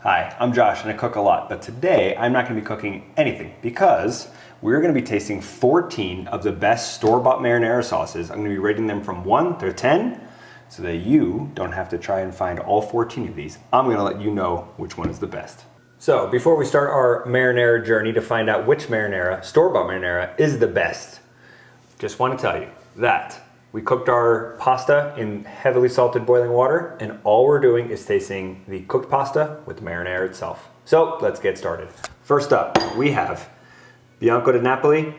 Hi, I'm Josh and I cook a lot, but today I'm not going to be cooking anything because we're going to be tasting 14 of the best store-bought marinara sauces. I'm going to be rating them from 1 to 10 so that you don't have to try and find all 14 of these. I'm going to let you know which one is the best. So before we start our marinara journey to find out which marinara, store-bought marinara, is the best, just want to tell you that we cooked our pasta in heavily salted boiling water, and all we're doing is tasting the cooked pasta with the marinara itself. So let's get started. First up, we have Bianco di Napoli.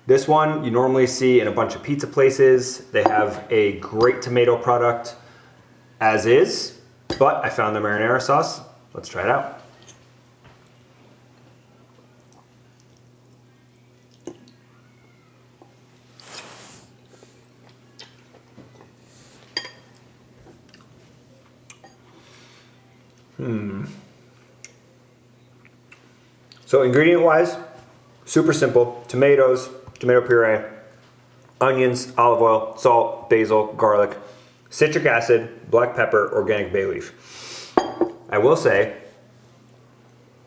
This one you normally see in a bunch of pizza places. They have a great tomato product as is, but I found the marinara sauce. Let's try it out. So ingredient wise, super simple. Tomatoes, tomato puree, onions, olive oil, salt, basil, garlic, citric acid, black pepper, organic bay leaf. I will say,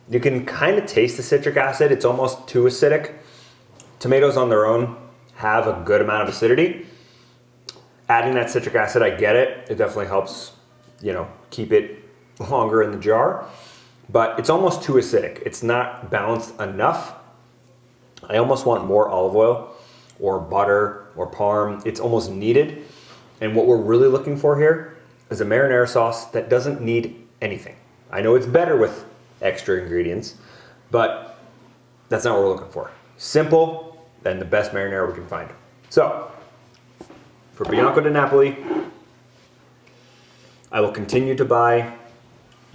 you can kind of taste the citric acid. It's almost too acidic. Tomatoes on their own have a good amount of acidity. Adding that citric acid, I get it. It definitely helps, keep it longer in the jar, but it's almost too acidic. It's not balanced enough. I almost want more olive oil or butter or parm. It's almost needed. And what we're really looking for here is a marinara sauce that doesn't need anything. I know it's better with extra ingredients, but that's not what we're looking for. Simple and the best marinara we can find. So for Bianco di Napoli, I will continue to buy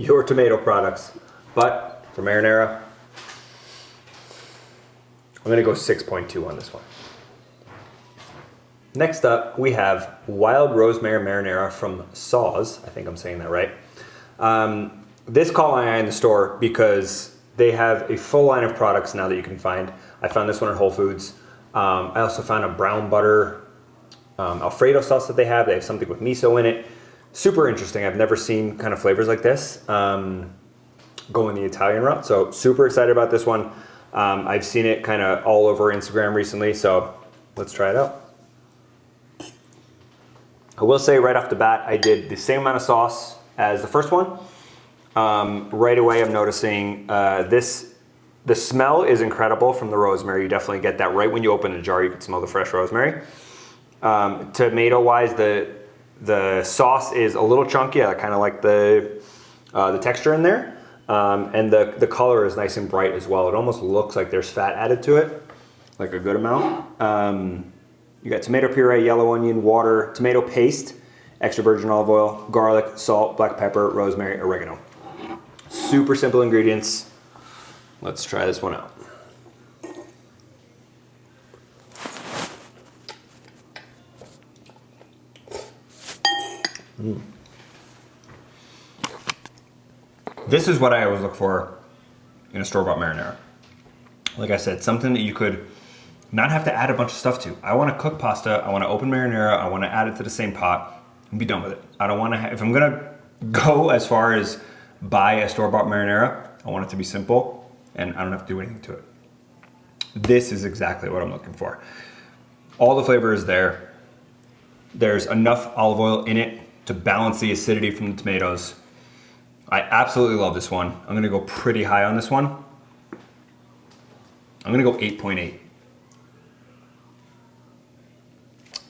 your tomato products, but for marinara, I'm gonna go 6.2 on this one. Next up, we have Wild Rosemary Marinara from Saws. I think I'm saying that right. This caught my eye in the store because they have a full line of products now that you can find. I found this one at Whole Foods. I also found a brown butter Alfredo sauce that they have. They have something with miso in it. Super interesting. I've never seen kind of flavors like this going the Italian route. So super excited about this one. I've seen it kind of all over Instagram recently, so let's try it out. I will say right off the bat, I did the same amount of sauce as the first one. Right away, I'm noticing the smell is incredible from the rosemary. You definitely get that right when you open the jar. You can smell the fresh rosemary. Tomato-wise, the sauce is a little chunky. I kind of like the texture in there. And the color is nice and bright as well. It almost looks like there's fat added to it, like a good amount. You got tomato puree, yellow onion, water, tomato paste, extra virgin olive oil, garlic, salt, black pepper, rosemary, oregano. Super simple ingredients. Let's try this one out. This is what I always look for in a store-bought marinara. Like I said, something that you could not have to add a bunch of stuff to. I want to cook pasta, I want to open marinara, I want to add it to the same pot and be done with it. I don't want to if I'm gonna go as far as buy a store-bought marinara, I want it to be simple and I don't have to do anything to it. This is exactly what I'm looking for. All the flavor is there. There's enough olive oil in it to balance the acidity from the tomatoes. I absolutely love this one. I'm gonna go pretty high on this one. I'm gonna go 8.8.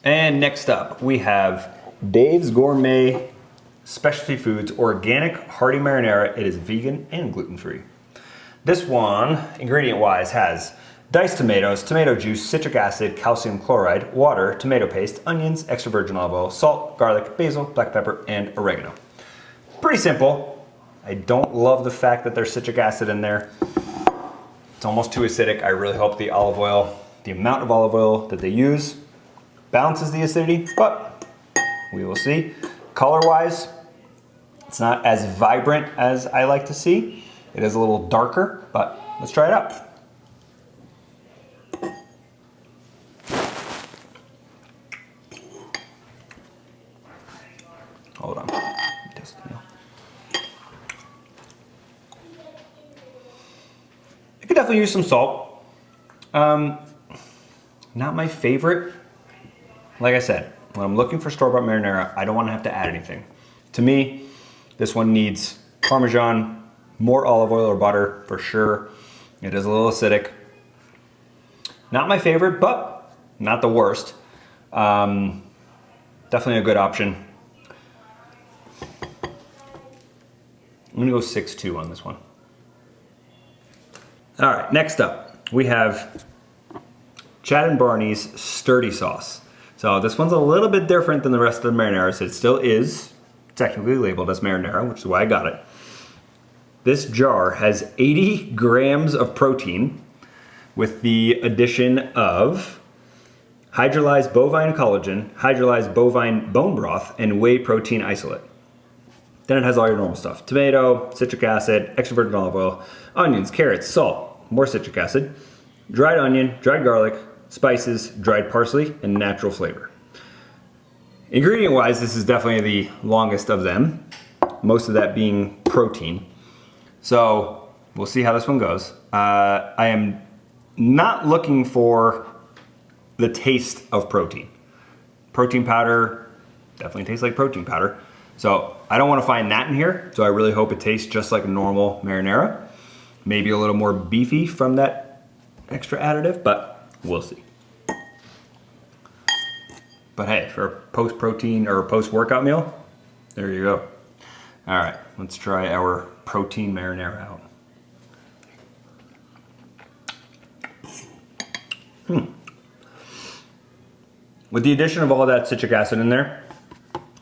And next up, we have Dave's Gourmet Specialty Foods Organic Hearty Marinara. It is vegan and gluten-free. This one, ingredient-wise, has diced tomatoes, tomato juice, citric acid, calcium chloride, water, tomato paste, onions, extra virgin olive oil, salt, garlic, basil, black pepper, and oregano. Pretty simple. I don't love the fact that there's citric acid in there. It's almost too acidic. I really hope the olive oil, the amount of olive oil that they use, balances the acidity, but we will see. Color-wise, it's not as vibrant as I like to see. It is a little darker, but let's try it out. Hold on. could definitely use some salt. Not my favorite. Like I said, when I'm looking for store-bought marinara, I don't want to have to add anything. To me, this one needs Parmesan, more olive oil or butter for sure. It is a little acidic. Not my favorite, but not the worst. Definitely a good option. I'm gonna go 6-2 on this one. All right, next up, we have Chad and Barney's Sturdy Sauce. So this one's a little bit different than the rest of the marinaras. It still is technically labeled as marinara, which is why I got it. This jar has 80 grams of protein with the addition of hydrolyzed bovine collagen, hydrolyzed bovine bone broth, and whey protein isolate. Then it has all your normal stuff. Tomato, citric acid, extra virgin olive oil, onions, carrots, salt, more citric acid, dried onion, dried garlic, spices, dried parsley, and natural flavor. Ingredient-wise, this is definitely the longest of them, most of that being protein. So we'll see how this one goes. I am not looking for the taste of protein. Protein powder definitely tastes like protein powder. So I don't want to find that in here. So I really hope it tastes just like a normal marinara. Maybe a little more beefy from that extra additive, but we'll see. But hey, for a post-protein or a post-workout meal, there you go. All right, let's try our protein marinara out. With the addition of all that citric acid in there,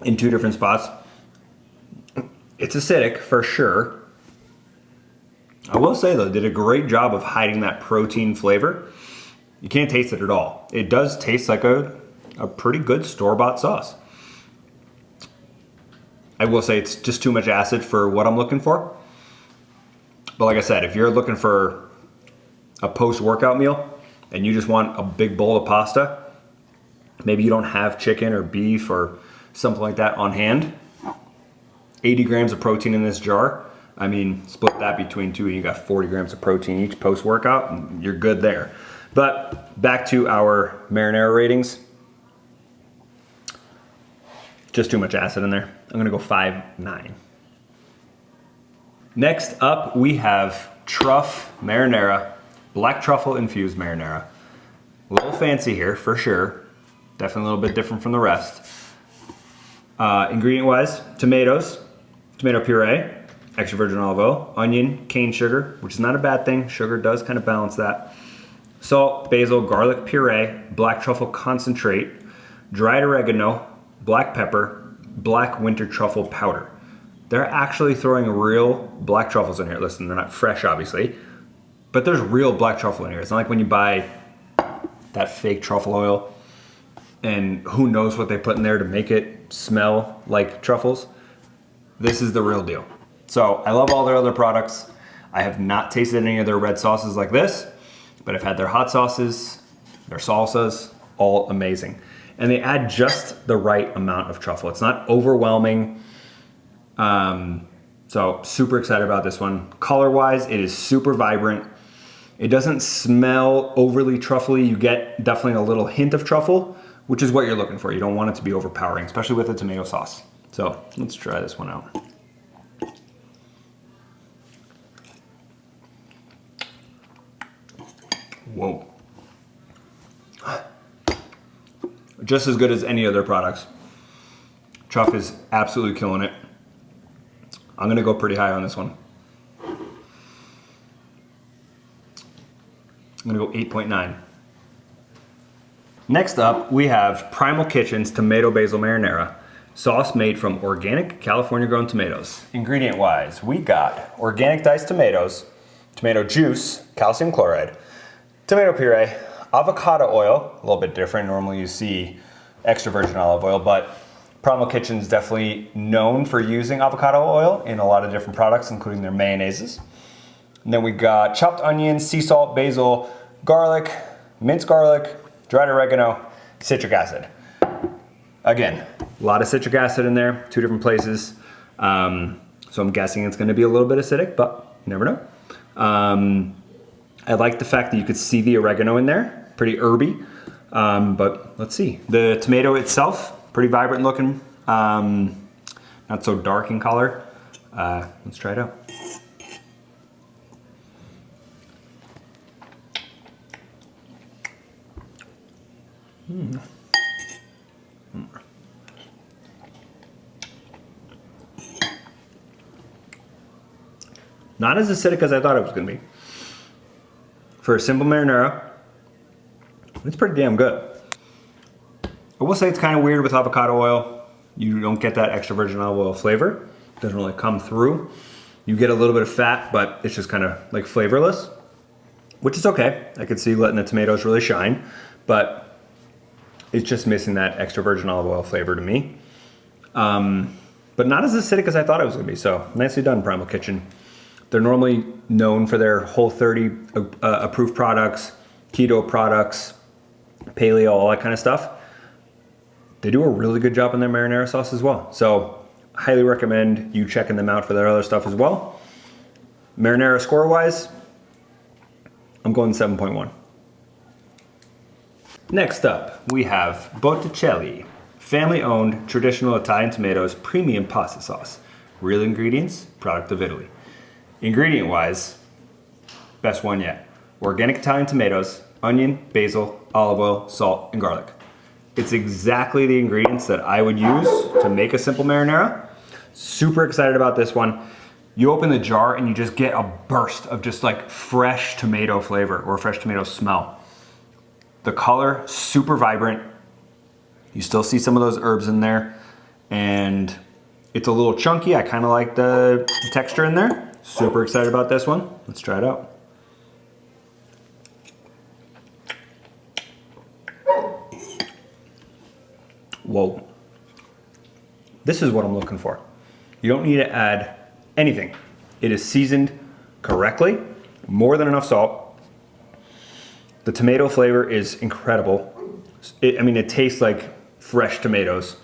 in 2 different spots, it's acidic for sure. I will say though, they did a great job of hiding that protein flavor. You can't taste it at all. It does taste like a pretty good store-bought sauce. I will say it's just too much acid for what I'm looking for. But like I said, if you're looking for a post-workout meal and you just want a big bowl of pasta, maybe you don't have chicken or beef or something like that on hand, 80 grams of protein in this jar. I mean, split that between 2 and you got 40 grams of protein each post-workout and you're good there. But back to our marinara ratings. Just too much acid in there. I'm gonna go 5-9. Next up, we have Truff Marinara, black truffle infused marinara. A little fancy here for sure. Definitely a little bit different from the rest. Ingredient wise, tomatoes, tomato puree, extra virgin olive oil, onion, cane sugar, which is not a bad thing. Sugar does kind of balance that. Salt, basil, garlic puree, black truffle concentrate, dried oregano, black pepper, black winter truffle powder. They're actually throwing real black truffles in here. Listen, they're not fresh, obviously, but there's real black truffle in here. It's not like when you buy that fake truffle oil and who knows what they put in there to make it smell like truffles. This is the real deal. So I love all their other products. I have not tasted any of their red sauces like this, but I've had their hot sauces, their salsas, all amazing. And they add just the right amount of truffle. It's not overwhelming. So super excited about this one. Color-wise, it is super vibrant. It doesn't smell overly truffly. You get definitely a little hint of truffle, which is what you're looking for. You don't want it to be overpowering, especially with the tomato sauce. So let's try this one out. Whoa. Just as good as any other products. Truff is absolutely killing it. I'm gonna go pretty high on this one. I'm gonna go 8.9. Next up, we have Primal Kitchen's Tomato Basil Marinara, sauce made from organic California grown tomatoes. Ingredient wise, we got organic diced tomatoes, tomato juice, calcium chloride, tomato puree, avocado oil, a little bit different. Normally you see extra virgin olive oil, but Primal Kitchen's definitely known for using avocado oil in a lot of different products, including their mayonnaises. And then we got chopped onions, sea salt, basil, garlic, minced garlic, dried oregano, citric acid. Again, a lot of citric acid in there, 2 different places. So I'm guessing it's gonna be a little bit acidic, but you never know. I like the fact that you could see the oregano in there, pretty herby. But let's see. The tomato itself, pretty vibrant looking, not so dark in color. Let's try it out. Not as acidic as I thought it was gonna be. For a simple marinara, it's pretty damn good. I will say it's kind of weird with avocado oil. You don't get that extra virgin olive oil flavor. It doesn't really come through. You get a little bit of fat, but it's just kind of like flavorless, which is okay. I could see letting the tomatoes really shine, but it's just missing that extra virgin olive oil flavor to me. But not as acidic as I thought it was gonna be, so nicely done, Primal Kitchen. They're normally known for their Whole30 approved products, keto products, paleo, all that kind of stuff. They do a really good job on their marinara sauce as well. So highly recommend you checking them out for their other stuff as well. Marinara score-wise, I'm going 7.1. Next up, we have Botticelli, family-owned traditional Italian tomatoes premium pasta sauce. Real ingredients, product of Italy. Ingredient-wise, best one yet. Organic Italian tomatoes, onion, basil, olive oil, salt, and garlic. It's exactly the ingredients that I would use to make a simple marinara. Super excited about this one. You open the jar and you just get a burst of just like fresh tomato flavor or fresh tomato smell. The color, super vibrant. You still see some of those herbs in there, and it's a little chunky. I kind of like the texture in there. Super excited about this one. Let's try it out. Whoa. This is what I'm looking for. You don't need to add anything. It is seasoned correctly, more than enough salt. The tomato flavor is incredible. It tastes like fresh tomatoes.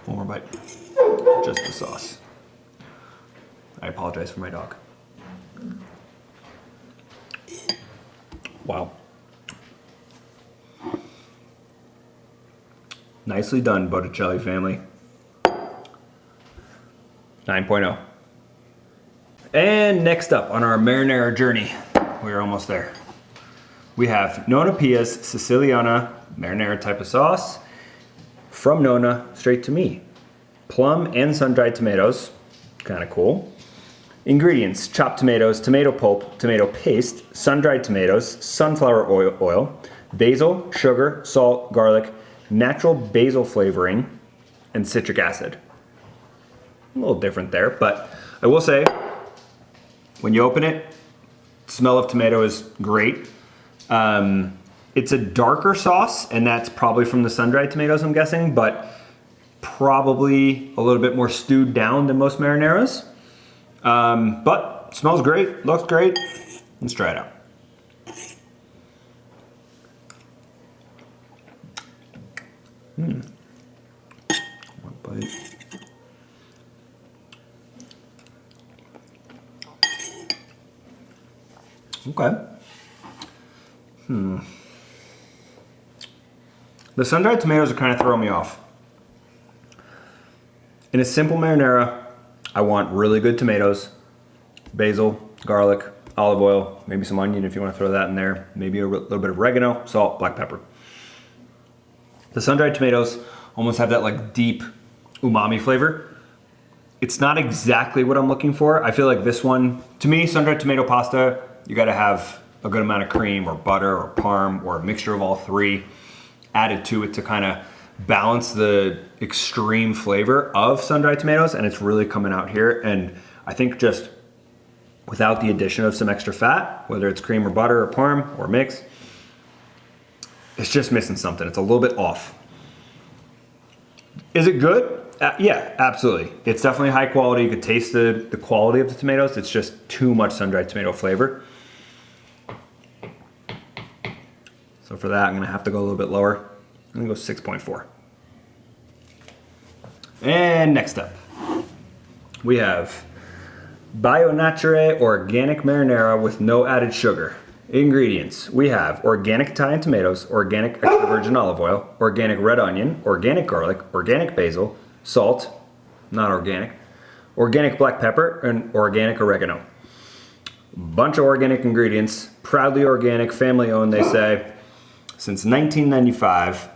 One more bite. Just the sauce. I apologize for my dog. Wow. Nicely done, Botticelli family. 9.0. And next up on our marinara journey, we're almost there. We have Nonna Pia's Siciliana marinara type of sauce. From Nonna, straight to me. Plum and sun-dried tomatoes, kind of cool. Ingredients, chopped tomatoes, tomato pulp, tomato paste, sun-dried tomatoes, sunflower oil, basil, sugar, salt, garlic, natural basil flavoring, and citric acid. A little different there, but I will say, when you open it, smell of tomato is great. It's a darker sauce, and that's probably from the sun-dried tomatoes, I'm guessing, but probably a little bit more stewed down than most marinaras. But smells great, looks great. Let's try it out. One bite. Okay. The sun-dried tomatoes are kind of throwing me off. In a simple marinara, I want really good tomatoes, basil, garlic, olive oil, maybe some onion if you want to throw that in there, maybe a little bit of oregano, salt, black pepper. The sun-dried tomatoes almost have that like deep umami flavor. It's not exactly what I'm looking for. I feel like this one, to me, sun-dried tomato pasta, you gotta have a good amount of cream or butter or parm or a mixture of all three added to it to kind of balance the extreme flavor of sun-dried tomatoes, and it's really coming out here. And I think just without the addition of some extra fat, whether it's cream or butter or parm or mix, it's just missing something. It's a little bit off. Is it good? Yeah, absolutely. It's definitely high quality. You could taste the quality of the tomatoes. It's just too much sun-dried tomato flavor. So for that, I'm gonna have to go a little bit lower. I'm gonna go 6.4. And next up, we have Bio Nature organic marinara with no added sugar. Ingredients. We have organic Italian tomatoes, organic extra virgin olive oil, organic red onion, organic garlic, organic basil, salt, not organic black pepper, and organic oregano. Bunch of organic ingredients, proudly organic, family owned, they say. Since 1995.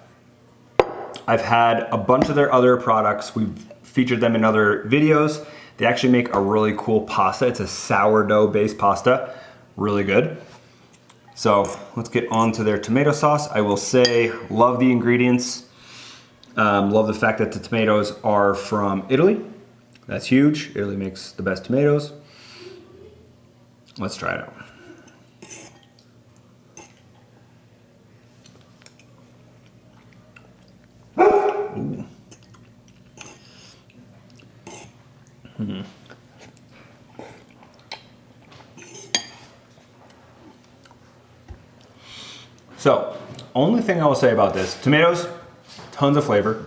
I've had a bunch of their other products. We've featured them in other videos. They actually make a really cool pasta. It's a sourdough based pasta, really good. So let's get on to their tomato sauce. I will say, love the ingredients. Love the fact that the tomatoes are from Italy. That's huge. Italy makes the best tomatoes. Let's try it out. Ooh. So, only thing I will say about this, tomatoes, tons of flavor.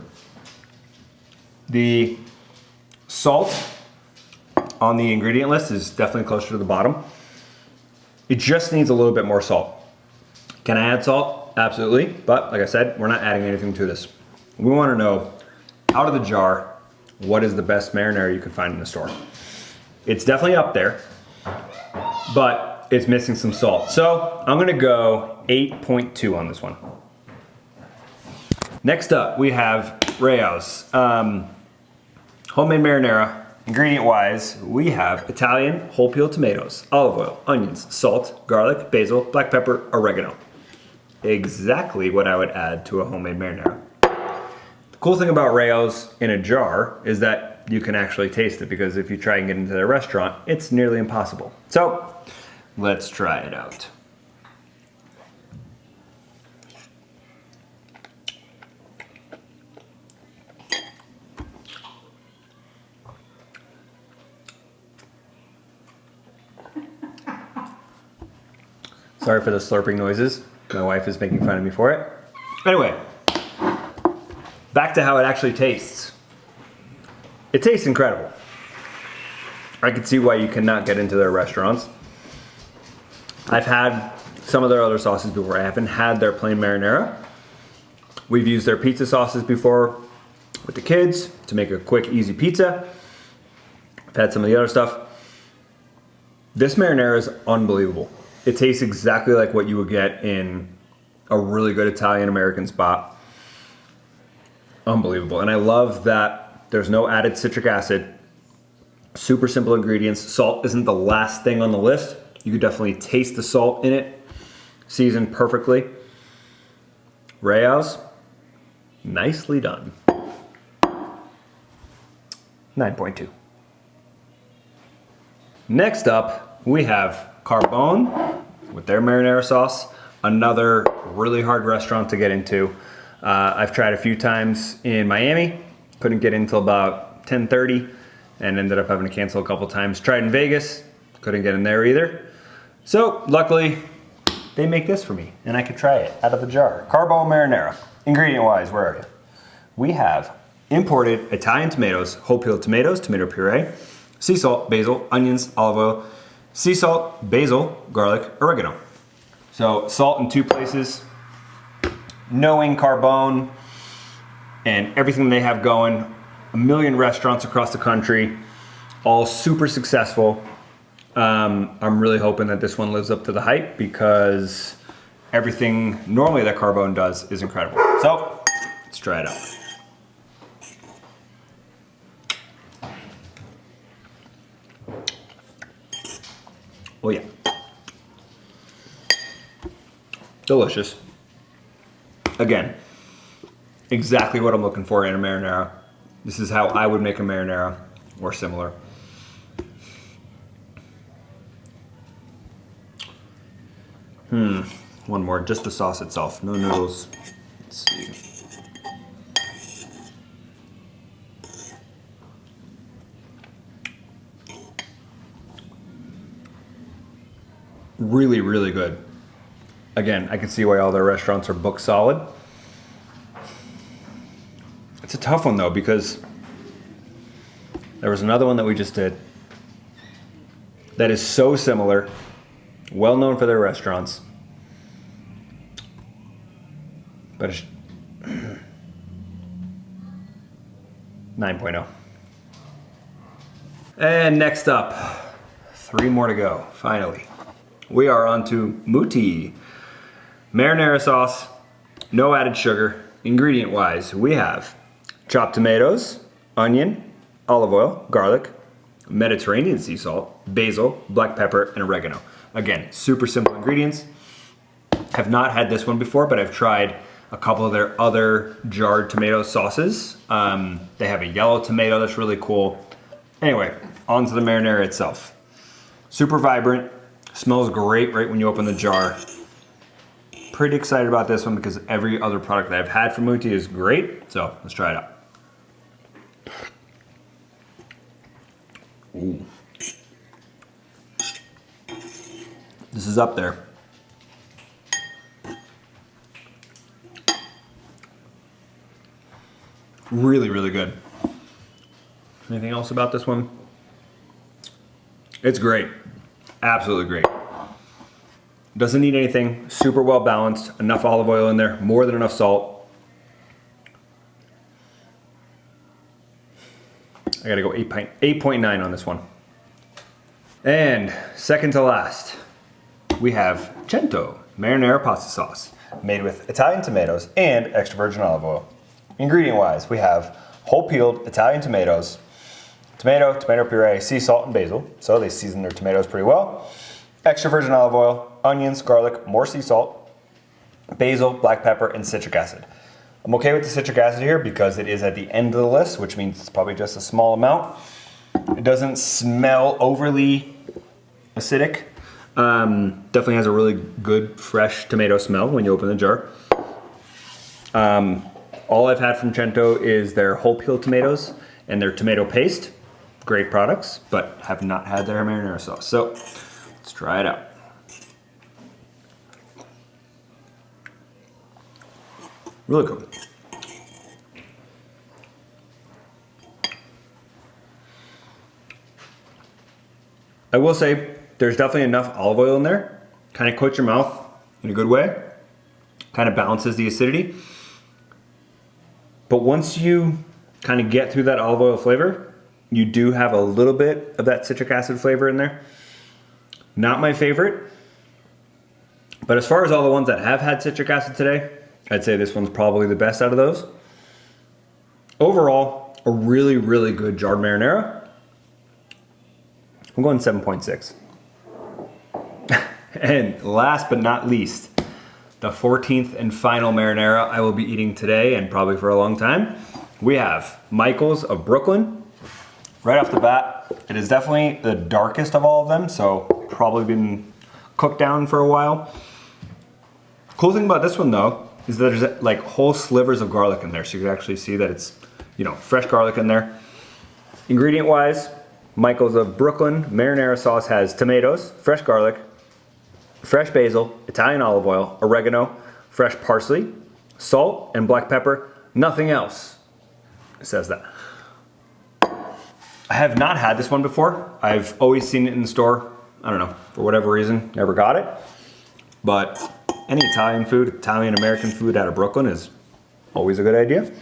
The salt on the ingredient list is definitely closer to the bottom. It just needs a little bit more salt. Can I add salt? Absolutely, but like I said, we're not adding anything to this. We want to know, out of the jar, what is the best marinara you can find in the store? It's definitely up there, but it's missing some salt. So I'm gonna go 8.2 on this one. Next up, we have Rao's. Homemade marinara. Ingredient wise, we have Italian whole peel tomatoes, olive oil, onions, salt, garlic, basil, black pepper, oregano. Exactly what I would add to a homemade marinara. The cool thing about Rao's in a jar is that you can actually taste it, because if you try and get into their restaurant, it's nearly impossible. So let's try it out. Sorry for the slurping noises. My wife is making fun of me for it. Anyway, back to how it actually tastes. It tastes incredible. I can see why you cannot get into their restaurants. I've had some of their other sauces before. I haven't had their plain marinara. We've used their pizza sauces before with the kids to make a quick, easy pizza. I've had some of the other stuff. This marinara is unbelievable. It tastes exactly like what you would get in a really good Italian-American spot. Unbelievable. And I love that there's no added citric acid. Super simple ingredients. Salt isn't the last thing on the list. You could definitely taste the salt in it. Seasoned perfectly. Rao's, nicely done. 9.2. Next up, we have Carbone with their marinara sauce. Another really hard restaurant to get into. I've tried a few times in Miami. Couldn't get in until about 10:30 and ended up having to cancel a couple times. Tried in Vegas. Couldn't get in there either. So luckily, they make this for me and I could try it out of the jar. Carbone marinara. Ingredient wise, where are you? We have imported Italian tomatoes, whole peeled tomatoes, tomato puree, sea salt, basil, onions, olive oil, sea salt, basil, garlic, oregano. So salt in two places. Knowing Carbone and everything they have going, a million restaurants across the country, all super successful. I'm really hoping that this one lives up to the hype, because everything normally that Carbone does is incredible. So let's try it out. Oh yeah. Delicious. Again, exactly what I'm looking for in a marinara. This is how I would make a marinara, or similar. One more, just the sauce itself, no noodles. Let's see. Really, really good. Again, I can see why all their restaurants are booked solid. It's a tough one though, because there was another one that we just did that is so similar, well known for their restaurants. But it's 9.0. And next up, 3 more to go, finally. We are on to Muti. Marinara sauce, no added sugar. Ingredient wise, we have chopped tomatoes, onion, olive oil, garlic, Mediterranean sea salt, basil, black pepper, and oregano. Again, super simple ingredients. Have not had this one before, but I've tried a couple of their other jarred tomato sauces. They have a yellow tomato that's really cool. Anyway, on to the marinara itself. Super vibrant, smells great right when you open the jar. Pretty excited about this one because every other product that I've had from Muti is great. So let's try it out. Ooh. This is up there. Really, really good. Anything else about this one? It's great. Absolutely great. Doesn't need anything. Super well balanced. Enough olive oil in there. More than enough salt. I gotta go 8.9 on this one. And second to last, we have Cento marinara pasta sauce, made with Italian tomatoes and extra virgin olive oil. Ingredient wise, we have whole peeled Italian tomatoes, tomato puree, sea salt, and basil. So they season their tomatoes pretty well. Extra virgin olive oil, onions, garlic, more sea salt, basil, black pepper, and citric acid. I'm okay with the citric acid here because it is at the end of the list, which means it's probably just a small amount. It doesn't smell overly acidic. Definitely has a really good fresh tomato smell when you open the jar. All I've had from Cento is their whole peeled tomatoes and their tomato paste. Great products, but have not had their marinara sauce. So let's try it out. Really good. I will say there's definitely enough olive oil in there. Kind of coats your mouth in a good way. Kind of balances the acidity. But once you kind of get through that olive oil flavor, you do have a little bit of that citric acid flavor in there. Not my favorite. But as far as all the ones that have had citric acid today, I'd say this one's probably the best out of those. Overall, a really, really good jarred marinara. I'm going 7.6. And last but not least, the 14th and final marinara I will be eating today and probably for a long time. We have Michael's of Brooklyn. Right off the bat, it is definitely the darkest of all of them, so probably been cooked down for a while. Cool thing about this one though, is that there's like whole slivers of garlic in there, so you can actually see that it's, you know, fresh garlic in there. Ingredient wise, Michael's of Brooklyn marinara sauce has tomatoes, fresh garlic, fresh basil, Italian olive oil, oregano, fresh parsley, salt, and black pepper. Nothing else. It says that. I have not had this one before. I've always seen it in the store. I don't know, for whatever reason, never got it. But any Italian food, Italian-American food out of Brooklyn is always a good idea.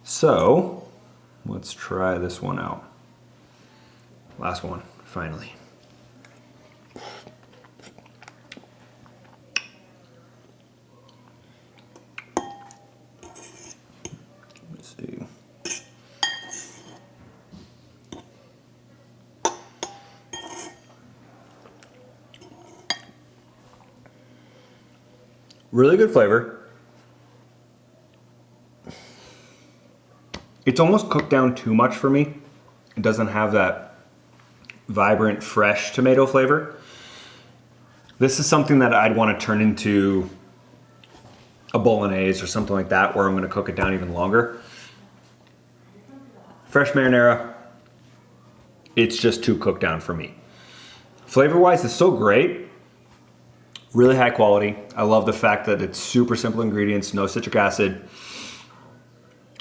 So, let's try this one out. Last one, finally. Let's see. Really good flavor. It's almost cooked down too much for me. It doesn't have that vibrant, fresh tomato flavor. This is something that I'd want to turn into a bolognese or something like that, where I'm going to cook it down even longer. Fresh marinara, it's just too cooked down for me. Flavor-wise, it's still great. Really high quality. I love the fact that it's super simple ingredients, no citric acid.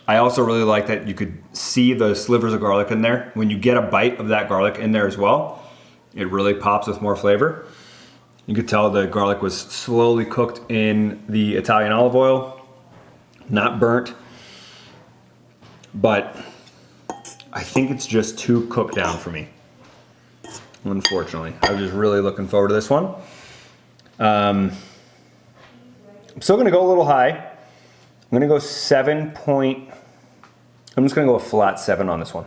I also really like that you could see the slivers of garlic in there. When you get a bite of that garlic in there as well, it really pops with more flavor. You could tell the garlic was slowly cooked in the Italian olive oil, not burnt, but I think it's just too cooked down for me, unfortunately. I was just really looking forward to this one. I'm still gonna go a little high. I'm gonna go 7 point, I'm just gonna go a flat 7 on this one.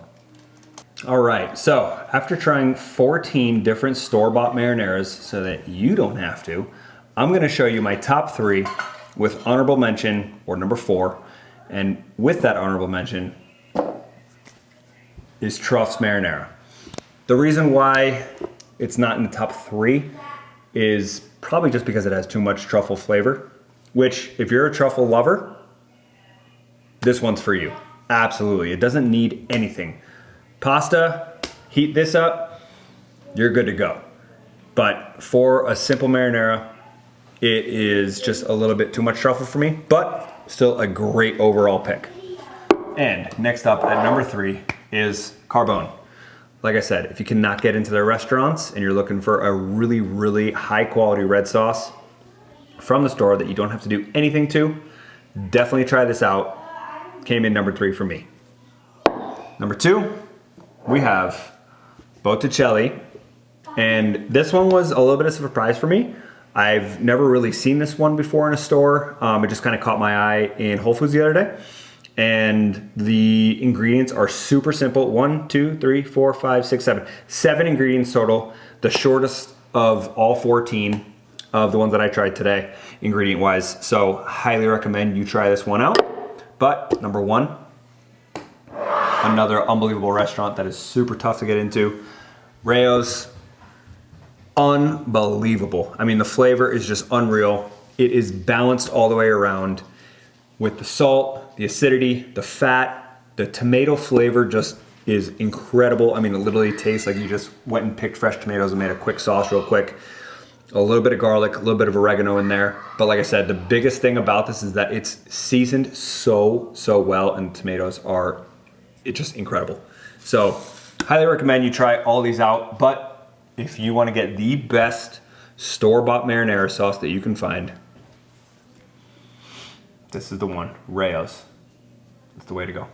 All right, so after trying 14 different store-bought marinaras so that you don't have to, I'm gonna show you my top 3 with honorable mention, or number 4, and with that honorable mention is Truff's marinara. The reason why it's not in the top 3 is probably just because it has too much truffle flavor, which if you're a truffle lover, this one's for you. Absolutely, it doesn't need anything. Pasta, heat this up, you're good to go. But for a simple marinara, it is just a little bit too much truffle for me, but still a great overall pick. And next up at number 3 is Carbone. Like I said, if you cannot get into their restaurants and you're looking for a really, really high quality red sauce from the store that you don't have to do anything to, definitely try this out. Came in number 3 for me. Number 2, we have Botticelli, and this one was a little bit of a surprise for me. I've never really seen this one before in a store. It just kind of caught my eye in Whole Foods the other day. And the ingredients are super simple. 1, 2, 3, 4, 5, 6, 7. 7 ingredients total. The shortest of all 14 of the ones that I tried today, ingredient wise. So highly recommend you try this one out. But number 1, another unbelievable restaurant that is super tough to get into. Rayo's, unbelievable. I mean, the flavor is just unreal. It is balanced all the way around with the salt, the acidity, the fat, the tomato flavor just is incredible. I mean, it literally tastes like you just went and picked fresh tomatoes and made a quick sauce real quick. A little bit of garlic, a little bit of oregano in there. But like I said, the biggest thing about this is that it's seasoned so well, and the tomatoes are just incredible. So highly recommend you try all these out. But if you want to get the best store-bought marinara sauce that you can find, this is the one. Rayo's. It's the way to go.